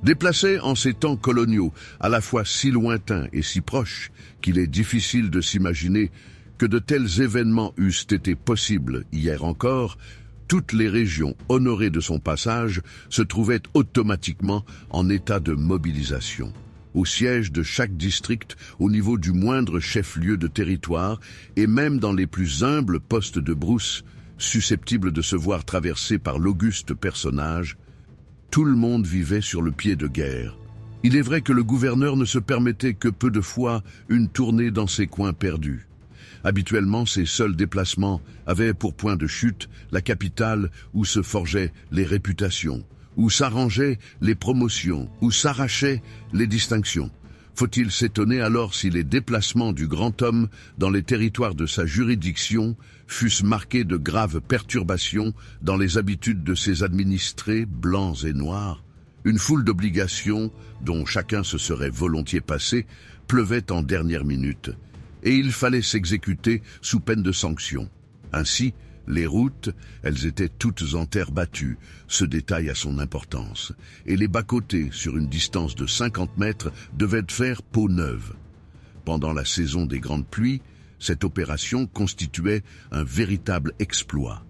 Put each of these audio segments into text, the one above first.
Déplacé en ces temps coloniaux, à la fois si lointains et si proches, qu'il est difficile de s'imaginer que de tels événements eussent été possibles hier encore, toutes les régions honorées de son passage se trouvaient automatiquement en état de mobilisation. Au siège de chaque district, au niveau du moindre chef-lieu de territoire, et même dans les plus humbles postes de brousse, susceptibles de se voir traversés par l'auguste personnage, tout le monde vivait sur le pied de guerre. Il est vrai que le gouverneur ne se permettait que peu de fois une tournée dans ces coins perdus. Habituellement, ses seuls déplacements avaient pour point de chute la capitale où se forgeaient les réputations, où s'arrangeaient les promotions, où s'arrachaient les distinctions. Faut-il s'étonner alors si les déplacements du grand homme dans les territoires de sa juridiction fussent marqués de graves perturbations dans les habitudes de ses administrés, blancs et noirs? Une foule d'obligations, dont chacun se serait volontiers passé, pleuvait en dernière minute, et il fallait s'exécuter sous peine de sanction. Ainsi, les routes, elles étaient toutes en terre battue, ce détail a son importance, et les bas-côtés, sur une distance de 50 mètres, devaient faire peau neuve. Pendant la saison des grandes pluies, cette opération constituait un véritable exploit.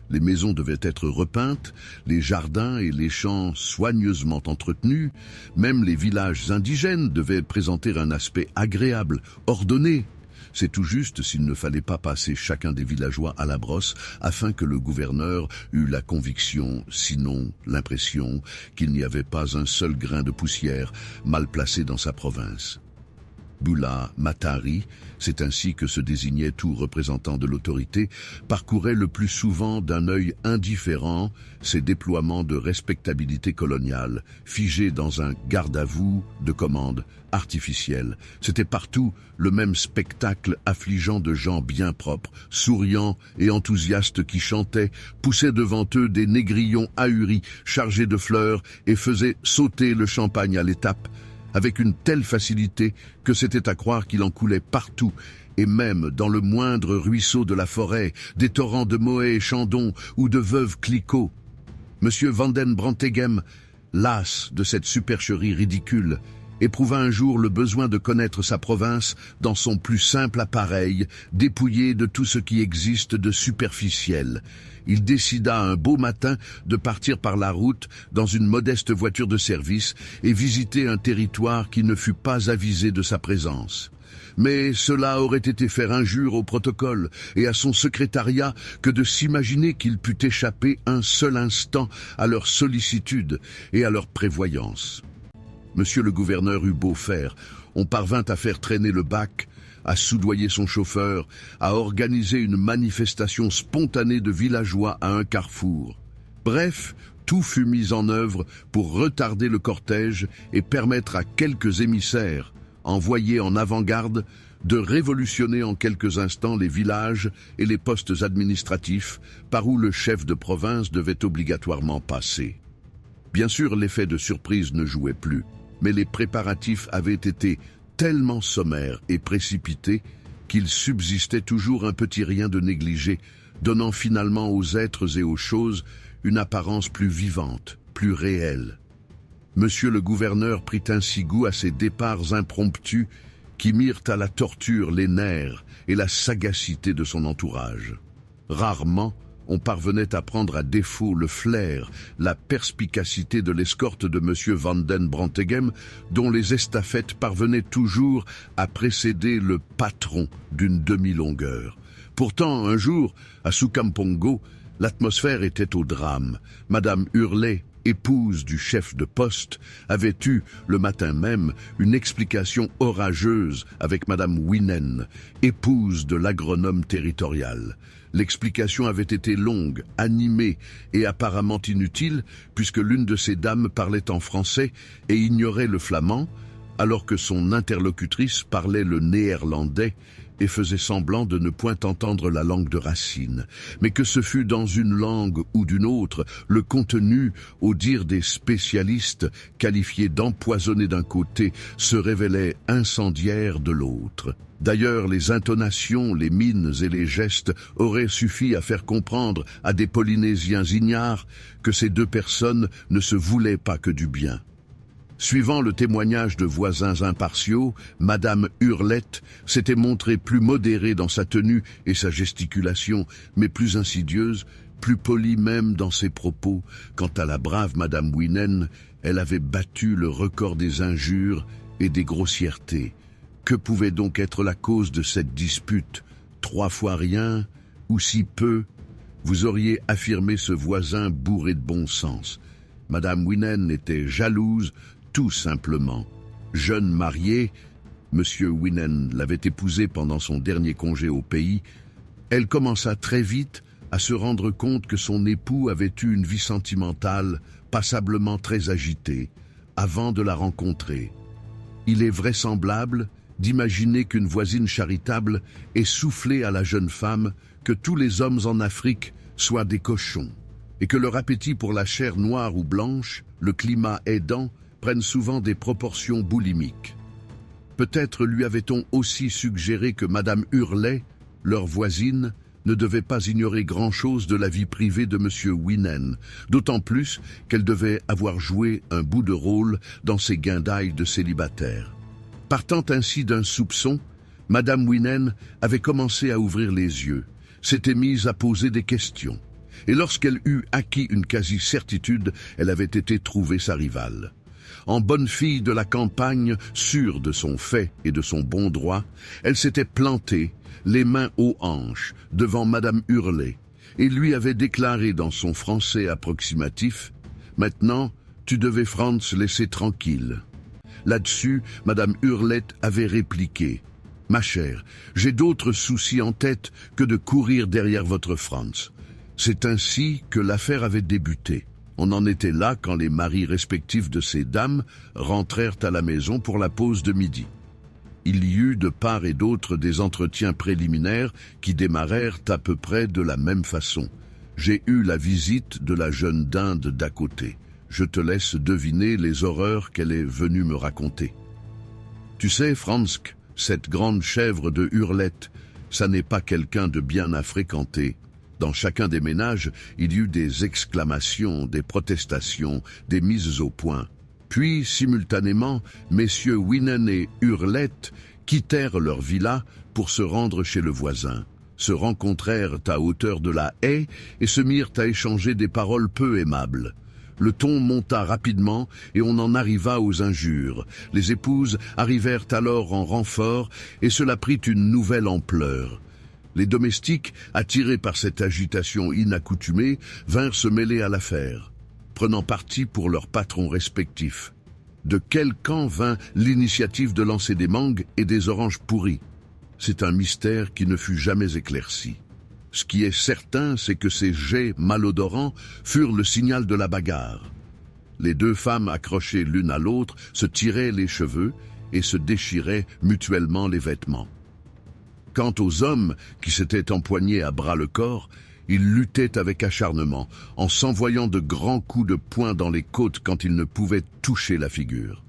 Les maisons devaient être repeintes, les jardins et les champs soigneusement entretenus, même les villages indigènes devaient présenter un aspect agréable, ordonné. C'est tout juste s'il ne fallait pas passer chacun des villageois à la brosse afin que le gouverneur eût la conviction, sinon l'impression, qu'il n'y avait pas un seul grain de poussière mal placé dans sa province. Bula Matari, c'est ainsi que se désignait tout représentant de l'autorité, parcourait le plus souvent d'un œil indifférent ces déploiements de respectabilité coloniale, figés dans un garde-à-vous de commande artificielle. C'était partout le même spectacle affligeant de gens bien propres, souriants et enthousiastes qui chantaient, poussaient devant eux des négrillons ahuris chargés de fleurs et faisaient sauter le champagne à l'étape, avec une telle facilité que c'était à croire qu'il en coulait partout, et même dans le moindre ruisseau de la forêt, des torrents de Moët et Chandon ou de Veuve Clicquot. Monsieur Vanden Branteghem, las de cette supercherie ridicule, éprouva un jour le besoin de connaître sa province dans son plus simple appareil, dépouillé de tout ce qui existe de superficiel. Il décida un beau matin de partir par la route dans une modeste voiture de service et visiter un territoire qui ne fut pas avisé de sa présence. Mais cela aurait été faire injure au protocole et à son secrétariat que de s'imaginer qu'il pût échapper un seul instant à leur sollicitude et à leur prévoyance. Monsieur le gouverneur eut beau faire, on parvint à faire traîner le bac, à soudoyer son chauffeur, à organiser une manifestation spontanée de villageois à un carrefour. Bref, tout fut mis en œuvre pour retarder le cortège et permettre à quelques émissaires, envoyés en avant-garde, de révolutionner en quelques instants les villages et les postes administratifs par où le chef de province devait obligatoirement passer. Bien sûr, l'effet de surprise ne jouait plus, mais les préparatifs avaient été tellement sommaires et précipités qu'il subsistait toujours un petit rien de négligé, donnant finalement aux êtres et aux choses une apparence plus vivante, plus réelle. Monsieur le gouverneur prit ainsi goût à ces départs impromptus qui mirent à la torture les nerfs et la sagacité de son entourage. Rarement, on parvenait à prendre à défaut le flair, la perspicacité de l'escorte de M. Vanden Branteghem, dont les estafettes parvenaient toujours à précéder le patron d'une demi-longueur. Pourtant, un jour, à Sukampongo, l'atmosphère était au drame. Madame Hurley, épouse du chef de poste, avait eu, le matin même, une explication orageuse avec Madame Winen, épouse de l'agronome territorial. L'explication avait été longue, animée et apparemment inutile, puisque l'une de ces dames parlait en français et ignorait le flamand, alors que son interlocutrice parlait le néerlandais et faisait semblant de ne point entendre la langue de Racine, mais que ce fût dans une langue ou d'une autre, le contenu, au dire des spécialistes, qualifié d'empoisonné d'un côté, se révélait incendiaire de l'autre. D'ailleurs, les intonations, les mines et les gestes auraient suffi à faire comprendre à des Polynésiens ignares que ces deux personnes ne se voulaient pas que du bien. Suivant le témoignage de voisins impartiaux, Madame Hurlette s'était montrée plus modérée dans sa tenue et sa gesticulation, mais plus insidieuse, plus polie même dans ses propos. Quant à la brave Madame Winen, elle avait battu le record des injures et des grossièretés. Que pouvait donc être la cause de cette dispute? 3 fois rien, ou si peu? Vous auriez affirmé ce voisin bourré de bon sens. Madame Winen était jalouse, tout simplement. Jeune mariée, Monsieur Winen l'avait épousée pendant son dernier congé au pays, elle commença très vite à se rendre compte que son époux avait eu une vie sentimentale passablement très agitée avant de la rencontrer. Il est vraisemblable d'imaginer qu'une voisine charitable ait soufflé à la jeune femme que tous les hommes en Afrique soient des cochons, et que leur appétit pour la chair noire ou blanche, le climat aidant, prennent souvent des proportions boulimiques. Peut-être lui avait-on aussi suggéré que Madame Hurlet, leur voisine, ne devait pas ignorer grand-chose de la vie privée de Monsieur Winen, d'autant plus qu'elle devait avoir joué un bout de rôle dans ses guindailles de célibataire. Partant ainsi d'un soupçon, Madame Winen avait commencé à ouvrir les yeux, s'était mise à poser des questions, et lorsqu'elle eut acquis une quasi-certitude, elle avait été trouver sa rivale. En bonne fille de la campagne, sûre de son fait et de son bon droit, elle s'était plantée, les mains aux hanches, devant Madame Hurlet, et lui avait déclaré dans son français approximatif « Maintenant, tu devais Franz laisser tranquille ». Là-dessus, Madame Hurlette avait répliqué « Ma chère, j'ai d'autres soucis en tête que de courir derrière votre Franz ». C'est ainsi que l'affaire avait débuté. On en était là quand les maris respectifs de ces dames rentrèrent à la maison pour la pause de midi. Il y eut de part et d'autre des entretiens préliminaires qui démarrèrent à peu près de la même façon. J'ai eu la visite de la jeune dinde d'à côté. Je te laisse deviner les horreurs qu'elle est venue me raconter. Tu sais, Franzk, cette grande chèvre de Hurlette, ça n'est pas quelqu'un de bien à fréquenter. Dans chacun des ménages, il y eut des exclamations, des protestations, des mises au point. Puis, simultanément, messieurs Winen et Hurlette quittèrent leur villa pour se rendre chez le voisin, se rencontrèrent à hauteur de la haie et se mirent à échanger des paroles peu aimables. Le ton monta rapidement et on en arriva aux injures. Les épouses arrivèrent alors en renfort et cela prit une nouvelle ampleur. Les domestiques, attirés par cette agitation inaccoutumée, vinrent se mêler à l'affaire, prenant parti pour leurs patrons respectifs. De quel camp vint l'initiative de lancer des mangues et des oranges pourries? C'est un mystère qui ne fut jamais éclairci. Ce qui est certain, c'est que ces jets malodorants furent le signal de la bagarre. Les 2 femmes accrochées l'une à l'autre se tiraient les cheveux et se déchiraient mutuellement les vêtements. Quant aux hommes qui s'étaient empoignés à bras le corps, ils luttaient avec acharnement, en s'envoyant de grands coups de poing dans les côtes quand ils ne pouvaient toucher la figure.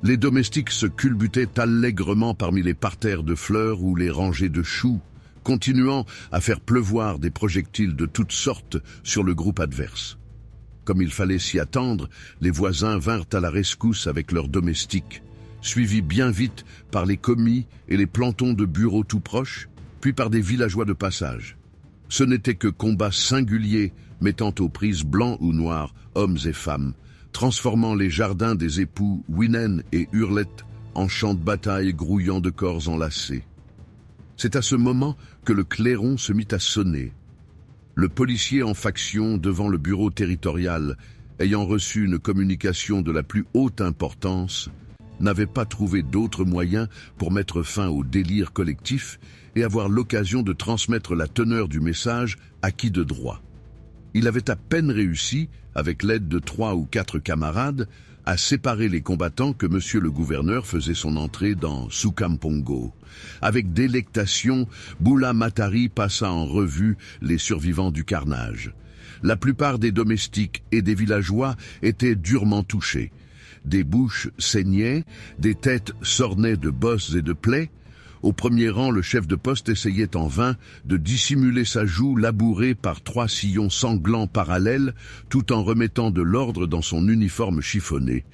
Les domestiques se culbutaient allègrement parmi les parterres de fleurs ou les rangées de choux, continuant à faire pleuvoir des projectiles de toutes sortes sur le groupe adverse. Comme il fallait s'y attendre, les voisins vinrent à la rescousse avec leurs domestiques, suivis bien vite par les commis et les plantons de bureaux tout proches, puis par des villageois de passage. Ce n'était que combats singuliers mettant aux prises blancs ou noirs, hommes et femmes, transformant les jardins des époux Winen et Hurlette en champs de bataille grouillant de corps enlacés. C'est à ce moment que le clairon se mit à sonner. Le policier en faction devant le bureau territorial, ayant reçu une communication de la plus haute importance, n'avait pas trouvé d'autre moyen pour mettre fin au délire collectif et avoir l'occasion de transmettre la teneur du message à qui de droit. Il avait à peine réussi, avec l'aide de 3 ou 4 camarades, à séparer les combattants que monsieur le gouverneur faisait son entrée dans Sukampongo. Avec délectation, Boula Matari passa en revue les survivants du carnage. La plupart des domestiques et des villageois étaient durement touchés. Des bouches saignaient, des têtes s'ornaient de bosses et de plaies. Au premier rang, le chef de poste essayait en vain de dissimuler sa joue labourée par 3 sillons sanglants parallèles, tout en remettant de l'ordre dans son uniforme chiffonné.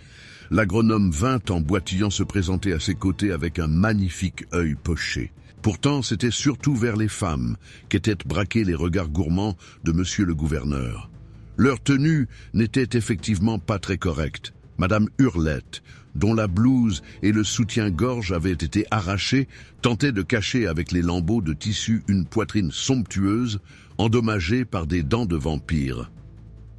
L'agronome vint en boitillant se présenter à ses côtés avec un magnifique œil poché. Pourtant, c'était surtout vers les femmes qu'étaient braqués les regards gourmands de monsieur le gouverneur. Leur tenue n'était effectivement pas très correcte. Madame Hurlette, dont la blouse et le soutien-gorge avaient été arrachés, tentait de cacher avec les lambeaux de tissu une poitrine somptueuse, endommagée par des dents de vampire.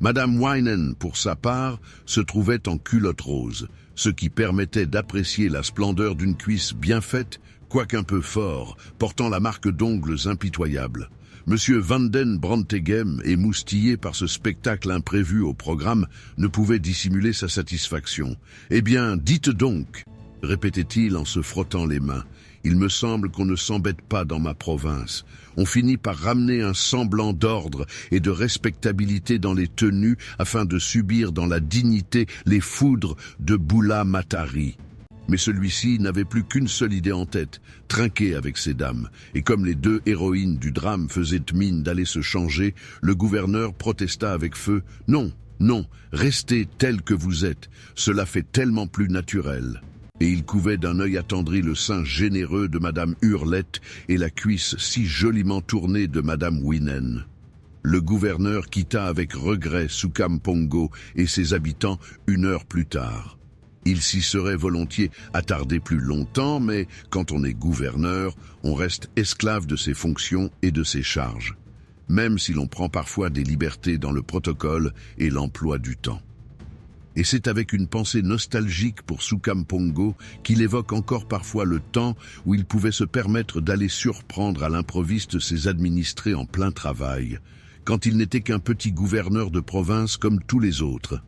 Madame Wienen, pour sa part, se trouvait en culotte rose, ce qui permettait d'apprécier la splendeur d'une cuisse bien faite, quoique un peu fort, portant la marque d'ongles impitoyables. Monsieur Van den Branteghem, émoustillé par ce spectacle imprévu au programme, ne pouvait dissimuler sa satisfaction. « Eh bien, dites donc !» répétait-il en se frottant les mains. « Il me semble qu'on ne s'embête pas dans ma province. On finit par ramener un semblant d'ordre et de respectabilité dans les tenues afin de subir dans la dignité les foudres de Boula Matari. » Mais celui-ci n'avait plus qu'une seule idée en tête, trinquer avec ces dames. Et comme les deux héroïnes du drame faisaient mine d'aller se changer, le gouverneur protesta avec feu « Non, non, restez tel que vous êtes, cela fait tellement plus naturel. » Et il couvait d'un œil attendri le sein généreux de Madame Hurlette et la cuisse si joliment tournée de Madame Wienen. Le gouverneur quitta avec regret Soukampongo et ses habitants 1 heure plus tard. Il s'y serait volontiers attardé plus longtemps, mais quand on est gouverneur, on reste esclave de ses fonctions et de ses charges, même si l'on prend parfois des libertés dans le protocole et l'emploi du temps. Et c'est avec une pensée nostalgique pour Soukampongo qu'il évoque encore parfois le temps où il pouvait se permettre d'aller surprendre à l'improviste ses administrés en plein travail, quand il n'était qu'un petit gouverneur de province comme tous les autres.